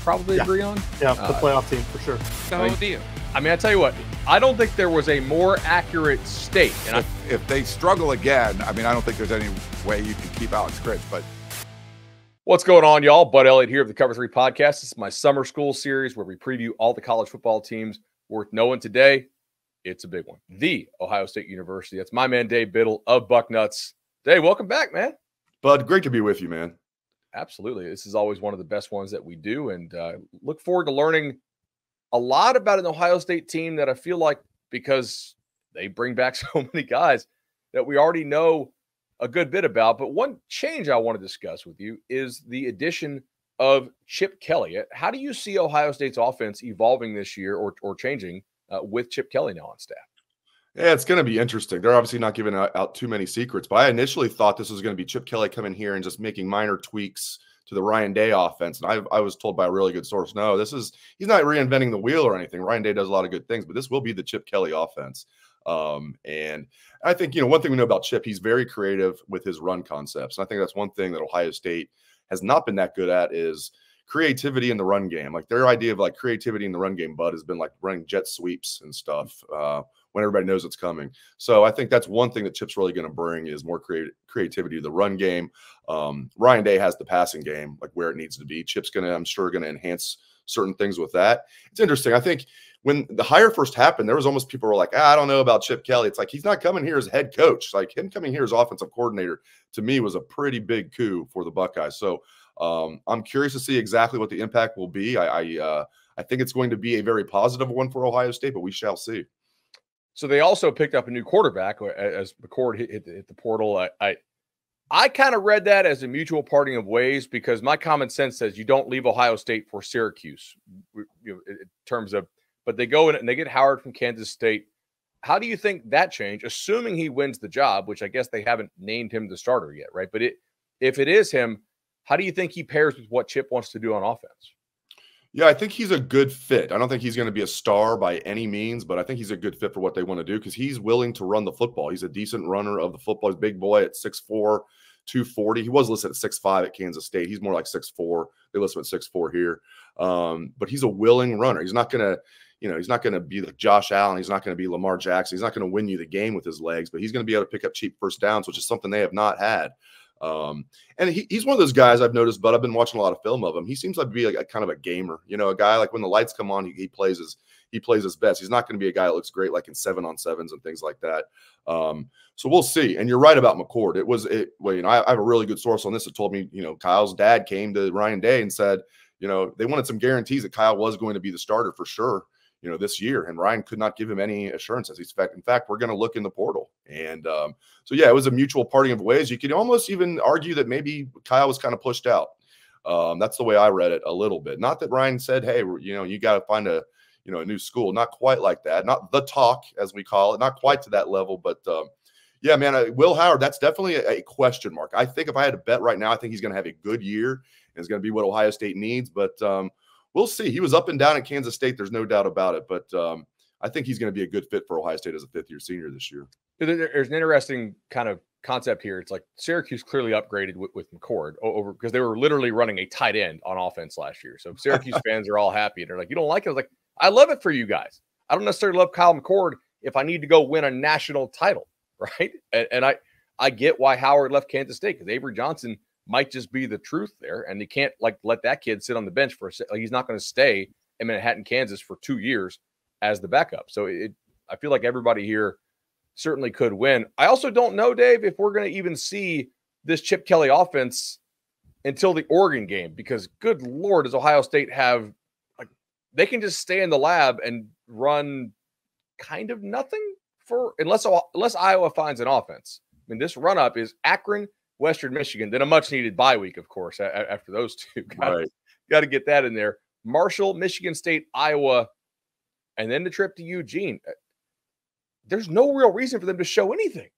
probably agree on. Yeah, the playoff team for sure. I tell you what, I don't think there was a more accurate state. And if they struggle again, I don't think there's any way you can keep Alex Critch. But what's going on, y'all? Bud Elliott here of the Cover 3 podcast. This is my summer school series where we preview all the college football teams worth knowing. Today, it's a big one. The Ohio State University. That's my man, Dave Biddle of Bucknuts. Dave, welcome back, man. Bud, great to be with you, man. Absolutely. This is always one of the best ones that we do, and look forward to learning a lot about an Ohio State team that I feel like, because they bring back so many guys, that we already know a good bit about. But one change I want to discuss with you is the addition of Chip Kelly. How do you see Ohio State's offense evolving this year or changing with Chip Kelly now on staff? Yeah, it's going to be interesting. They're obviously not giving out too many secrets, but I initially thought this was going to be Chip Kelly coming here and just making minor tweaks to the Ryan Day offense. And I was told by a really good source, no, he's not reinventing the wheel or anything. Ryan Day does a lot of good things, but this will be the Chip Kelly offense. And I think, one thing we know about Chip, he's very creative with his run concepts. And I think that's one thing that Ohio State has not been that good at is creativity in the run game. Like their idea of like creativity in the run game, Bud, has been like running jet sweeps and stuff when everybody knows it's coming. So I think that's one thing that Chip's really going to bring is more creativity to the run game. Ryan Day has the passing game like where it needs to be. Chip's I'm sure going to enhance certain things with that. It's interesting. I think when the hire first happened, there was almost people were like, I don't know about Chip Kelly. It's like, he's not coming here as head coach. Like him coming here as offensive coordinator to me was a pretty big coup for the Buckeyes. So I'm curious to see exactly what the impact will be. I think it's going to be a very positive one for Ohio State, but we shall see. So they also picked up a new quarterback as McCord hit the portal. I kind of read that as a mutual parting of ways because my common sense says you don't leave Ohio State for Syracuse, in terms of, but they go in and they get Howard from Kansas State. How do you think that change, assuming he wins the job, which I guess they haven't named him the starter yet, right? But if it is him, how do you think he pairs with what Chip wants to do on offense? Yeah, I think he's a good fit. I don't think he's going to be a star by any means, but I think he's a good fit for what they want to do because he's willing to run the football. He's a decent runner of the football. He's a big boy at 6'4", 240. He was listed at 6'5" at Kansas State. He's more like 6'4". They list him at 6'4" here. But he's a willing runner. He's not going to, he's not going to be like Josh Allen. He's not going to be Lamar Jackson. He's not going to win you the game with his legs, but he's going to be able to pick up cheap first downs, which is something they have not had. And he's one of those guys I've noticed, but I've been watching a lot of film of him. He seems like to be like a kind of a gamer, a guy like when the lights come on, he plays his best. He's not going to be a guy that looks great like in 7-on-7s and things like that. So we'll see. And you're right about McCord. I have a really good source on this that told me, Kyle's dad came to Ryan Day and said, they wanted some guarantees that Kyle was going to be the starter for sure, this year. And Ryan could not give him any assurances. In fact, we're going to look in the portal. And so, yeah, it was a mutual parting of ways. You could almost even argue that maybe Kyle was kind of pushed out. That's the way I read it a little bit. Not that Ryan said, hey, you got to find a new school. Not quite like that. Not the talk, as we call it. Not quite to that level. But, yeah, man, Will Howard, that's definitely a question mark. I think if I had to bet right now, I think he's going to have a good year. And it's going to be what Ohio State needs. But we'll see. He was up and down at Kansas State. There's no doubt about it. But I think he's going to be a good fit for Ohio State as a fifth-year senior this year. There's an interesting kind of concept here. It's like Syracuse clearly upgraded with McCord over because they were literally running a tight end on offense last year. So Syracuse fans are all happy. And they're like, you don't like it? I was like, I love it for you guys. I don't necessarily love Kyle McCord if I need to go win a national title, right? And I get why Howard left Kansas State because Avery Johnson might just be the truth there. And they can't let that kid sit on the bench for he's not going to stay in Manhattan, Kansas for 2 years as the backup. So I feel like everybody here certainly could win. I also don't know, Dave, if we're going to even see this Chip Kelly offense until the Oregon game, because good Lord, does Ohio State have, they can just stay in the lab and run kind of nothing unless Iowa finds an offense. I mean, this run up is Akron, Western Michigan, then a much needed bye week, of course, after those two. Got to get that in there. Marshall, Michigan State, Iowa, and then the trip to Eugene. There's no real reason for them to show anything.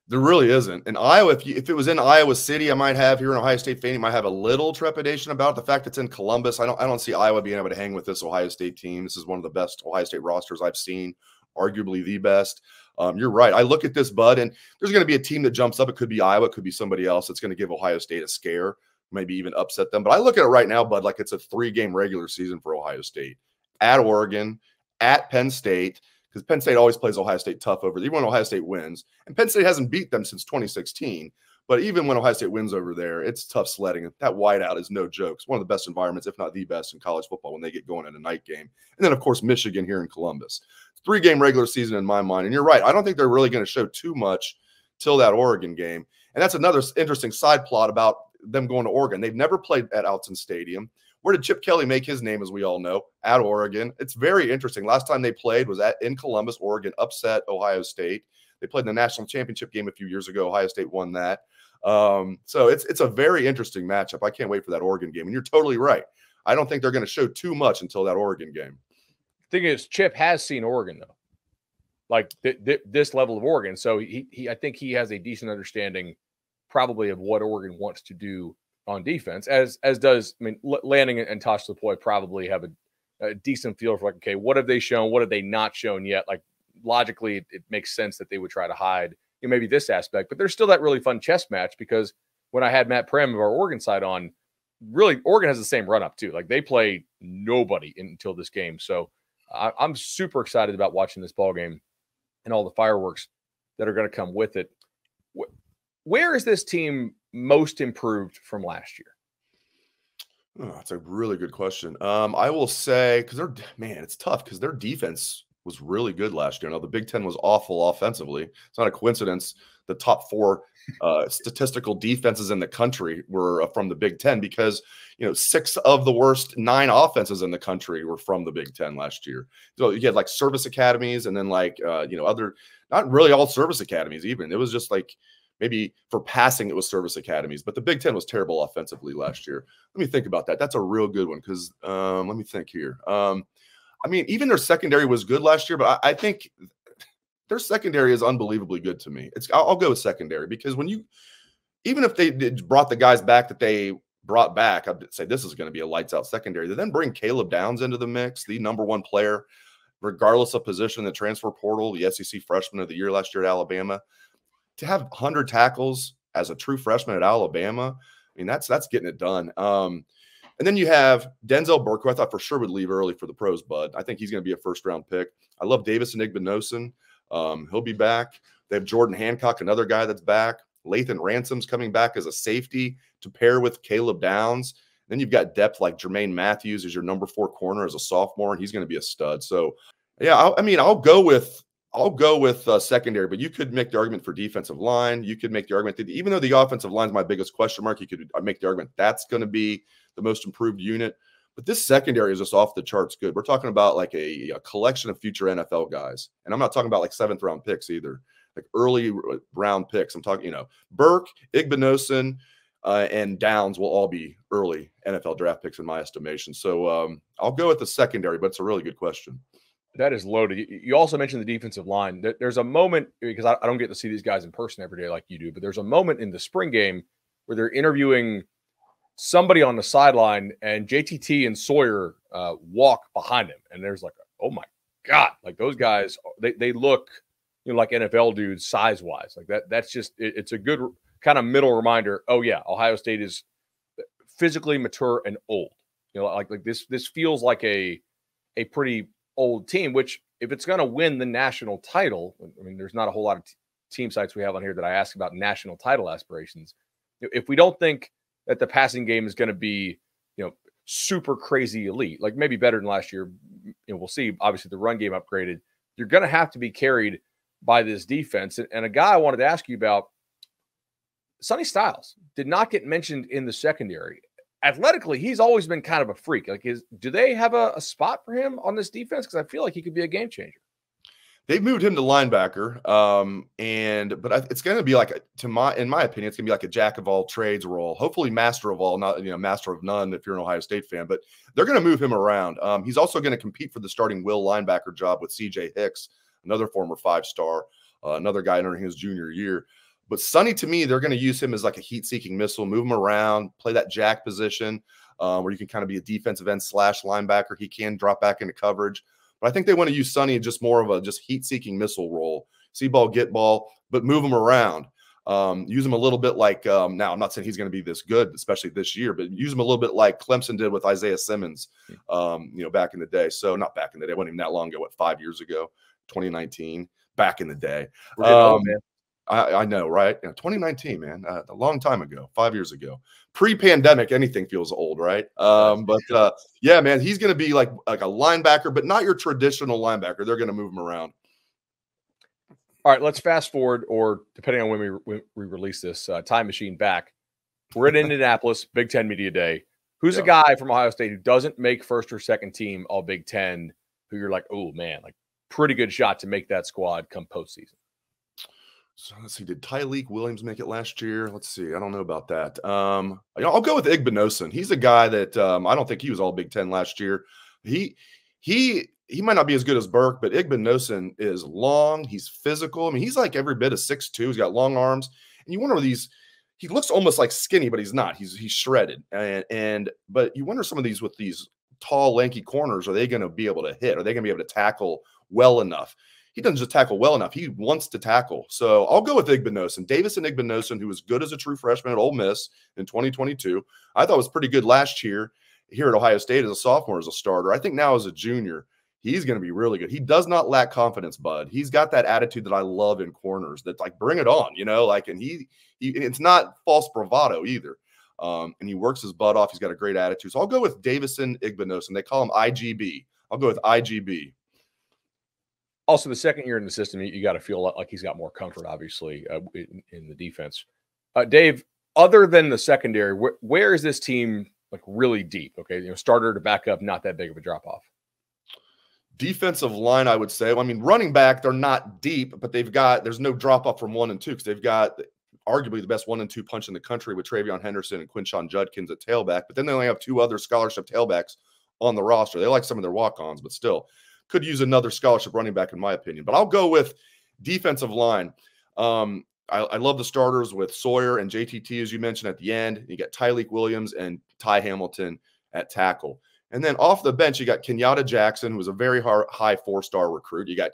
There really isn't. In Iowa, if it was in Iowa City, I might have here an Ohio State fan, you might have a little trepidation about the fact it's in Columbus. I don't see Iowa being able to hang with this Ohio State team. This is one of the best Ohio State rosters I've seen, arguably the best. You're right. I look at this, Bud, and there's going to be a team that jumps up. It could be Iowa. It could be somebody else. It's going to give Ohio State a scare. maybe even upset them. But I look at it right now, Bud, like it's a 3-game regular season for Ohio State. At Oregon, at Penn State, because Penn State always plays Ohio State tough over there, even when Ohio State wins. And Penn State hasn't beat them since 2016. But even when Ohio State wins over there, it's tough sledding. That whiteout is no joke. It's one of the best environments, if not the best, in college football when they get going in a night game. And then, of course, Michigan here in Columbus. 3-game regular season in my mind. And you're right. I don't think they're really going to show too much till that Oregon game. And that's another interesting side plot about them going to Oregon. They've never played at Alton Stadium. Where did Chip Kelly make his name, as we all know? At Oregon. It's very interesting. Last time they played was in Columbus. Oregon upset Ohio State. They played in the national championship game a few years ago. Ohio State won that. So it's a very interesting matchup. I can't wait for that Oregon game. And you're totally right. I don't think they're going to show too much until that Oregon game. Thing is, Chip has seen Oregon though, like this level of Oregon. So I think he has a decent understanding, probably, of what Oregon wants to do on defense. As does, I mean, Lanning and Tosh Lupoi probably have a decent feel for, like, okay, what have they shown? What have they not shown yet? Like, logically, it makes sense that they would try to hide, maybe this aspect. But there's still that really fun chess match, because when I had Matt Prem of our Oregon side on, really Oregon has the same run up too. Like, they play nobody until this game. So I'm super excited about watching this ball game and all the fireworks that are going to come with it. Where is this team most improved from last year? Oh, that's a really good question. I will say, because it's tough because their defense was really good last year. Now, the Big Ten was awful offensively. It's not a coincidence the top 4 statistical defenses in the country were from the Big Ten, because 6 of the worst 9 offenses in the country were from the Big Ten last year. So you had like service academies, and then like other, not really all service academies even. It was just like maybe for passing it was service academies, but the Big Ten was terrible offensively last year. Let me think about that. That's a real good one, because let me think here. I mean, even their secondary was good last year, but I think their secondary is unbelievably good to me. I'll go with secondary, because even if they brought the guys back that they brought back, I'd say this is going to be a lights out secondary. They then bring Caleb Downs into the mix, the #1 player, regardless of position, the transfer portal, the SEC freshman of the year last year at Alabama. To have 100 tackles as a true freshman at Alabama, I mean, that's getting it done. And then you have Denzel Burke, who I thought for sure would leave early for the pros, Bud. I think he's going to be a first-round pick. I love Davis and Igbinosun. He'll be back. They have Jordan Hancock, another guy that's back. Lathan Ransom's coming back as a safety to pair with Caleb Downs. Then you've got depth like Jermaine Matthews as your #4 corner as a sophomore, and he's going to be a stud. So, yeah, I'll go with secondary, but you could make the argument for defensive line. You could make the argument that even though the offensive line is my biggest question mark, you could make the argument that's going to be the most improved unit. But this secondary is just off the charts good. We're talking about like a collection of future NFL guys. And I'm not talking about like 7th-round picks either, like early round picks. I'm talking, Burke, Igbinosun, and Downs will all be early NFL draft picks in my estimation. So I'll go with the secondary, but it's a really good question. That is loaded. You also mentioned the defensive line. There's a moment, because I don't get to see these guys in person every day like you do, but there's a moment in the spring game where they're interviewing somebody on the sideline, and JTT and Sawyer walk behind him. And there's like, oh my God, like those guys, they look like NFL dudes size-wise. Like that's just, it's a good kind of middle reminder. Oh yeah, Ohio State is physically mature and old. Like this feels like a pretty old team, which if it's going to win the national title, I mean, there's not a whole lot of team sites we have on here that I ask about national title aspirations. If we don't think that the passing game is going to be, super crazy elite, like maybe better than last year, we'll see. Obviously, the run game upgraded. You're going to have to be carried by this defense. And a guy I wanted to ask you about, Sonny Styles, did not get mentioned in the secondary. Athletically, he's always been kind of a freak. Like, do they have a spot for him on this defense? Because I feel like he could be a game changer. They've moved him to linebacker, but it's going to be like, in my opinion, it's going to be like a jack of all trades role. Hopefully, master of all, not master of none if you're an Ohio State fan. But they're going to move him around. He's also going to compete for the starting will linebacker job with C.J. Hicks, another former 5-star, another guy entering his junior year. But Sonny, to me, they're going to use him as like a heat-seeking missile, move him around, play that jack position where you can kind of be a defensive end / linebacker. He can drop back into coverage. But I think they want to use Sonny in just more of a heat-seeking missile role. See ball, get ball, but move him around. Use him a little bit like now. I'm not saying he's going to be this good, especially this year, but use him a little bit like Clemson did with Isaiah Simmons, back in the day. So not back in the day, it wasn't even that long ago. What, 5 years ago, 2019, back in the day. We're getting old, man. I know, right? 2019, man, a long time ago, 5 years ago. Pre-pandemic, anything feels old, right? Yeah, man, he's going to be like a linebacker, but not your traditional linebacker. They're going to move him around. All right, let's fast forward, or depending on when we release this, time machine back. We're in Indianapolis, Big Ten Media Day. Who's a guy from Ohio State who doesn't make first or second team All Big Ten, who you're like, oh, man, like pretty good shot to make that squad come postseason? So let's see. Did Tyleik Williams make it last year? Let's see. I don't know about that. I'll go with Igbinosun. He's a guy that I don't think he was All Big Ten last year. He might not be as good as Burke, but Igbinosun is long. He's physical. I mean, he's like every bit of 6'2". He's got long arms, and you wonder he looks almost like skinny, but he's not. He's shredded. But you wonder some of these with these tall, lanky corners, are they going to be able to hit? Are they going to be able to tackle well enough? He doesn't just tackle well enough. He wants to tackle. So I'll go with Igbinosun. Davison Igbinosun, who was good as a true freshman at Ole Miss in 2022. I thought was pretty good last year here at Ohio State as a sophomore, as a starter. I think now as a junior, he's going to be really good. He does not lack confidence, bud. He's got that attitude that I love in corners, that like, bring it on, and he it's not false bravado either. And he works his butt off. He's got a great attitude. So I'll go with Davison Igbinosun. They call him IGB. I'll go with IGB. Also, the second year in the system, you got to feel like he's got more comfort, obviously, in the defense. Dave, other than the secondary, where is this team like really deep? Okay, starter to back up, not that big of a drop off. Defensive line, I would say. Well, I mean, running back, they're not deep, but there's no drop off from 1 and 2 because they've got arguably the best 1 and 2 punch in the country with Travion Henderson and Quinshon Judkins at tailback. But then they only have 2 other scholarship tailbacks on the roster. They like some of their walk-ons, but still could use another scholarship running back, in my opinion. But I'll go with defensive line. I love the starters with Sawyer and JTT, as you mentioned, at the end. You got Tyleik Williams and Ty Hamilton at tackle. And then off the bench, you got Kenyatta Jackson, who was a very high 4-star recruit. You got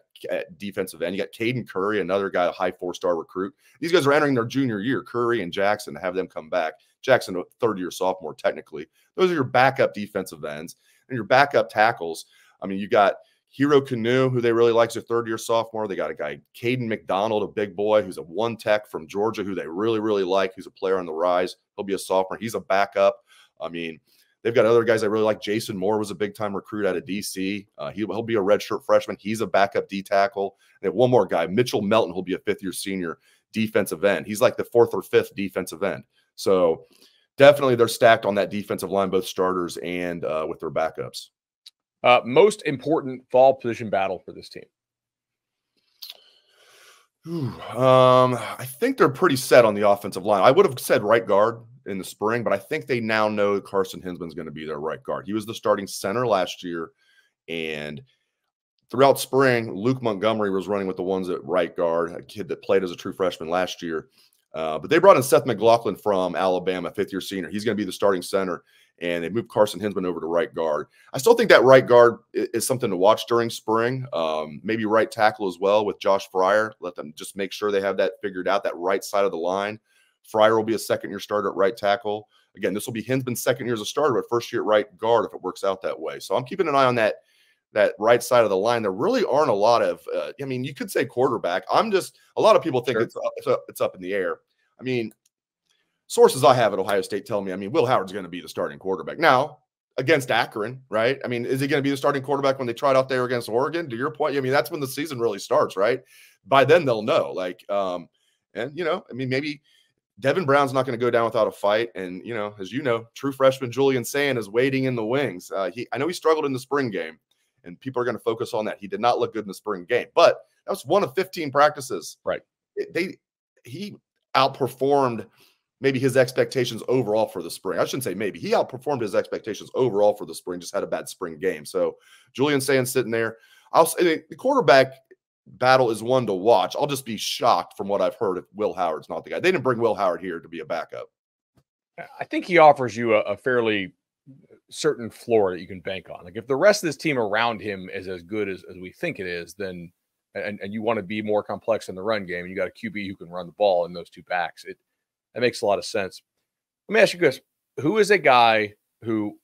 defensive end. You got Caden Curry, another guy, a high 4-star recruit. These guys are entering their junior year, Curry and Jackson, to have them come back. Jackson, a third-year sophomore, technically. Those are your backup defensive ends. And your backup tackles, I mean, you got Hero Canoe, who they really like, is a third-year sophomore. They got a guy, Caden McDonald, a big boy, who's a 1-tech from Georgia, who they really, really like, who's a player on the rise. He'll be a sophomore. He's a backup. I mean, they've got other guys I really like. Jason Moore was a big-time recruit out of D.C. He'll be a redshirt freshman. He's a backup D-tackle. And one more guy, Mitchell Melton, who'll be a 5th-year senior defensive end. He's like the 4th or 5th defensive end. So definitely they're stacked on that defensive line, both starters and with their backups. Most important fall position battle for this team? I think they're pretty set on the offensive line. I would have said right guard in the spring, but I think they now know Carson Hinsman's going to be their right guard. He was the starting center last year, and throughout spring, Luke Montgomery was running with the ones at right guard, a kid that played as a true freshman last year. But they brought in Seth McLaughlin from Alabama, 5th-year senior. He's going to be the starting center, and they moved Carson Hinsman over to right guard. I still think that right guard is something to watch during spring. Maybe right tackle as well with Josh Fryer. Let them just make sure they have that figured out, that right side of the line. Fryer will be a 2nd-year starter at right tackle. Again, this will be Hinsman's 2nd year as a starter, but 1st year at right guard if it works out that way. So I'm keeping an eye on that right side of the line. There really aren't a lot of I mean, you could say quarterback. A lot of people think it's up in the air. I mean, sources I have at Ohio State tell me, I mean, Will Howard's going to be the starting quarterback. Now, against Akron, right? I mean, is he going to be the starting quarterback when they try it out there against Oregon? To your point, I mean, that's when the season really starts, right? By then they'll know. I mean, maybe Devin Brown's not going to go down without a fight. And, as you know, true freshman Julian Sand is waiting in the wings. I know he struggled in the spring game, and people are going to focus on that. He did not look good in the spring game, but that was one of 15 practices. Right. He outperformed maybe his expectations overall for the spring. I shouldn't say maybe. He outperformed his expectations overall for the spring, just had a bad spring game. So Julian Sand sitting there. I'll say the quarterback battle is one to watch. I'll just be shocked from what I've heard if Will Howard's not the guy. They didn't bring Will Howard here to be a backup. I think he offers you a fairly certain floor that you can bank on. Like if the rest of this team around him is as good as we think it is, then and you want to be more complex in the run game, and you got a QB who can run the ball in those two backs. That makes a lot of sense. Let me ask you this. Who is a guy who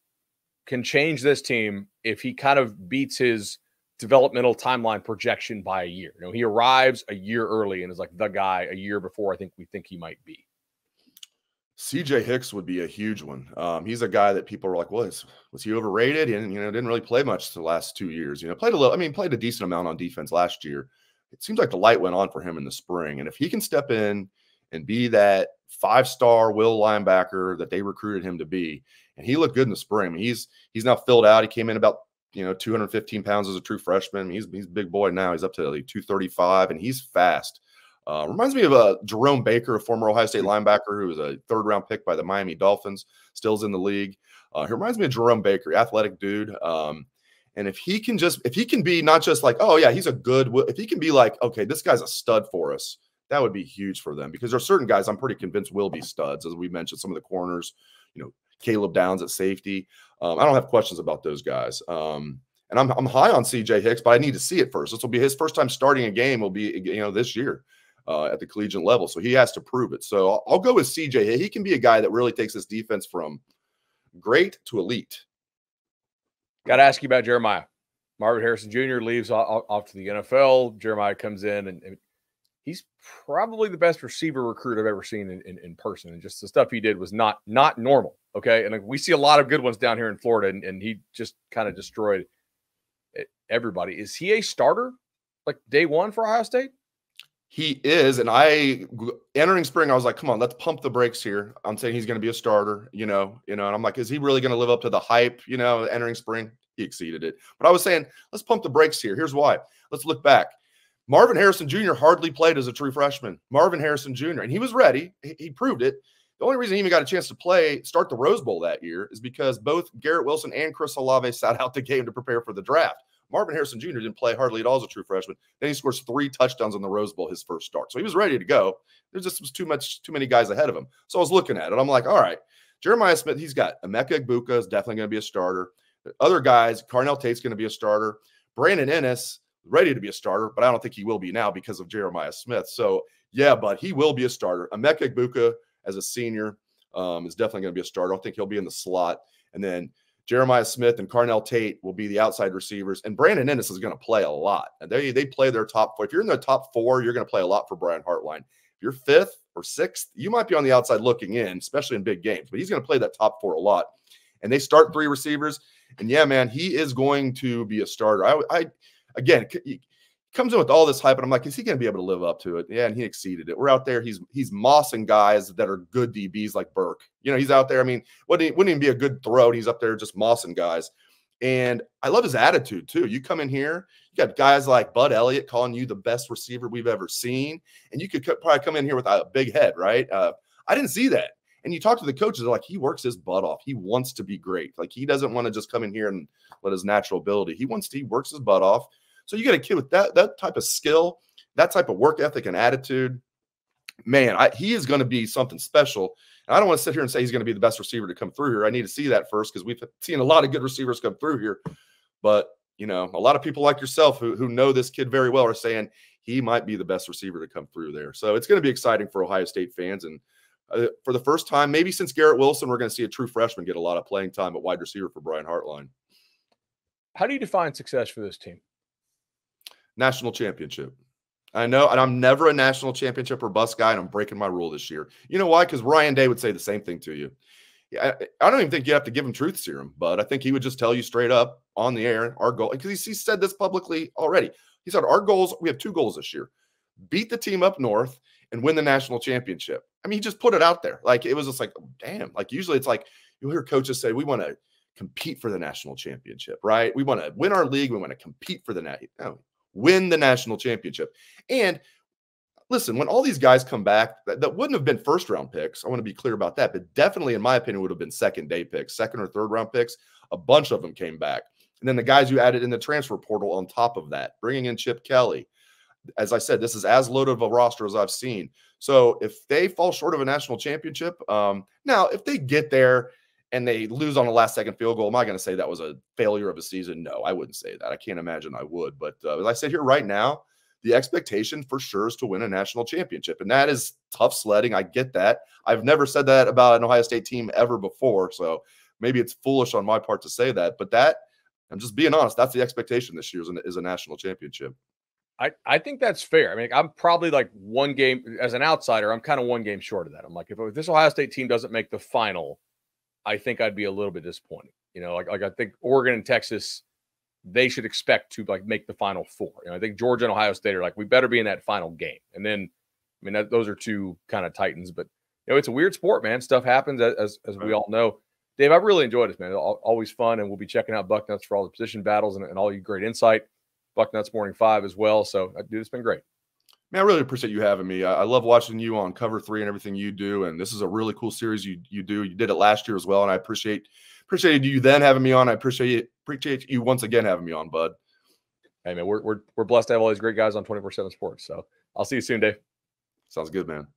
can change this team if he kind of beats his developmental timeline projection by a year? You know, he arrives a year early and is like the guy a year before I think we think he might be. CJ Hicks would be a huge one. He's a guy that people are like, well, was he overrated? And, didn't really play much the last 2 years. Played a decent amount on defense last year. It seems like the light went on for him in the spring. And if he can step in and be that 5-star will linebacker that they recruited him to be, and he looked good in the spring. I mean, he's now filled out. He came in about 215 pounds as a true freshman. He's a big boy now. He's up to like 235, and he's fast. Reminds me of Jerome Baker, a former Ohio State linebacker who was a 3rd-round pick by the Miami Dolphins, still's in the league. He reminds me of Jerome Baker, athletic dude. And if he can be not just like, oh yeah, if he can be like, okay, this guy's a stud for us, that would be huge for them, because there are certain guys I'm pretty convinced will be studs, as we mentioned, some of the corners, Caleb Downs at safety. I don't have questions about those guys. And I'm high on CJ Hicks, but I need to see it first. This will be his first time starting a game. Will be this year at the collegiate level, so he has to prove it. So I'll go with CJ. He can be a guy that really takes this defense from great to elite. Got to ask you about Jeremiah. Marvin Harrison Jr. leaves off to the NFL. Jeremiah comes in, and he's probably the best receiver recruit I've ever seen in person. And just the stuff he did was not normal. Okay. And we see a lot of good ones down here in Florida, and he just kind of destroyed everybody. Is he a starter like day one for Ohio State? He is. And entering spring, I was like, come on, let's pump the brakes here. I'm saying he's going to be a starter, and I'm like, is he really going to live up to the hype, entering spring? He exceeded it. But I was saying, let's pump the brakes here. Here's why. Let's look back. Marvin Harrison Jr. hardly played as a true freshman. Marvin Harrison Jr. And he was ready. He proved it. The only reason he even got a chance to start the Rose Bowl that year, is because both Garrett Wilson and Chris Olave sat out the game to prepare for the draft. Marvin Harrison Jr. didn't play hardly at all as a true freshman. Then he scores 3 touchdowns in the Rose Bowl his first start. So he was ready to go. There just was too many guys ahead of him. So I was looking at it. I'm like, all right, Jeremiah Smith, he's got Emeka Egbuka is definitely going to be a starter. Other guys, Carnell Tate's going to be a starter. Brandon Ennis, ready to be a starter, but I don't think he will be now because of Jeremiah Smith. So, yeah, but he will be a starter. Emeka Egbuka, as a senior, is definitely going to be a starter. I think he'll be in the slot. And then Jeremiah Smith and Carnell Tate will be the outside receivers. And Brandon Ennis is going to play a lot. And they play their top 4. If you're in the top 4, you're going to play a lot for Brian Hartline. If you're 5th or 6th, you might be on the outside looking in, especially in big games. But he's going to play that top 4 a lot. And they start 3 receivers. And, yeah, man, he is going to be a starter. Again, he comes in with all this hype, and I'm like, is he going to be able to live up to it? Yeah, and he exceeded it. We're out there. He's mossing guys that are good DBs like Burke. He's out there. I mean, wouldn't even be a good throw, and he's up there just mossing guys. And I love his attitude, too. You come in here, you got guys like Bud Elliott calling you the best receiver we've ever seen, and you could probably come in here with a big head, right? I didn't see that. And you talk to the coaches, they're like, he works his butt off. He wants to be great. Like, he doesn't want to just come in here and let his natural ability. He works his butt off. So you got a kid with that type of skill, that type of work ethic and attitude. Man, he is going to be something special. And I don't want to sit here and say he's going to be the best receiver to come through here. I need to see that first, because we've seen a lot of good receivers come through here. But, a lot of people like yourself who know this kid very well are saying he might be the best receiver to come through there. So it's going to be exciting for Ohio State fans. And for the first time, maybe since Garrett Wilson, we're going to see a true freshman get a lot of playing time at wide receiver for Brian Hartline. How do you define success for this team? National championship. I know, and I'm never a national championship or bust guy, and I'm breaking my rule this year. You know why? Because Ryan Day would say the same thing to you. I don't even think you have to give him truth serum, but I think he would just tell you straight up on the air, our goal, because he said this publicly already. He said, our goals, we have 2 goals this year: beat the team up north and win the national championship. I mean, he just put it out there. Like, it was just like, damn. Like, usually it's like, you'll hear coaches say, we want to compete for the national championship, right? We want to win our league. We want to compete for win the national championship. And listen, when all these guys come back, that wouldn't have been first-round picks. I want to be clear about that. But definitely, in my opinion, would have been second-day picks, second or third-round picks. A bunch of them came back. And then the guys you added in the transfer portal on top of that, bringing in Chip Kelly. As I said, this is as loaded of a roster as I've seen. So if they fall short of a national championship, now if they get there and they lose on a last-second field goal, am I going to say that was a failure of a season? No, I wouldn't say that. I can't imagine I would. But as I sit here right now, the expectation for sure is to win a national championship. And that is tough sledding. I get that. I've never said that about an Ohio State team ever before. So maybe it's foolish on my part to say that, but I'm just being honest, that's the expectation this year is a national championship. I think that's fair. I mean, I'm probably like one game as an outsider. I'm kind of one game short of that. I'm like, if this Ohio State team doesn't make the final, I think I'd be a little bit disappointed. You know, like I think Oregon and Texas, they should expect to like make the Final Four. You know, I think Georgia and Ohio State are like, we better be in that final game. And then, I mean, those are two kind of titans. But you know, it's a weird sport, man. Stuff happens as we all know. Dave, I've really enjoyed this, man. Always fun, and we'll be checking out Bucknuts for all the position battles and all you great insight. Bucknuts Morning 5 as well. So, dude, it's been great. Man, I really appreciate you having me. I love watching you on Cover 3 and everything you do, and this is a really cool series you do. You did it last year as well, and I appreciated you then having me on. I appreciate you once again having me on, bud. Hey, man, we're blessed to have all these great guys on 24/7 Sports. So I'll see you soon, Dave. Sounds good, man.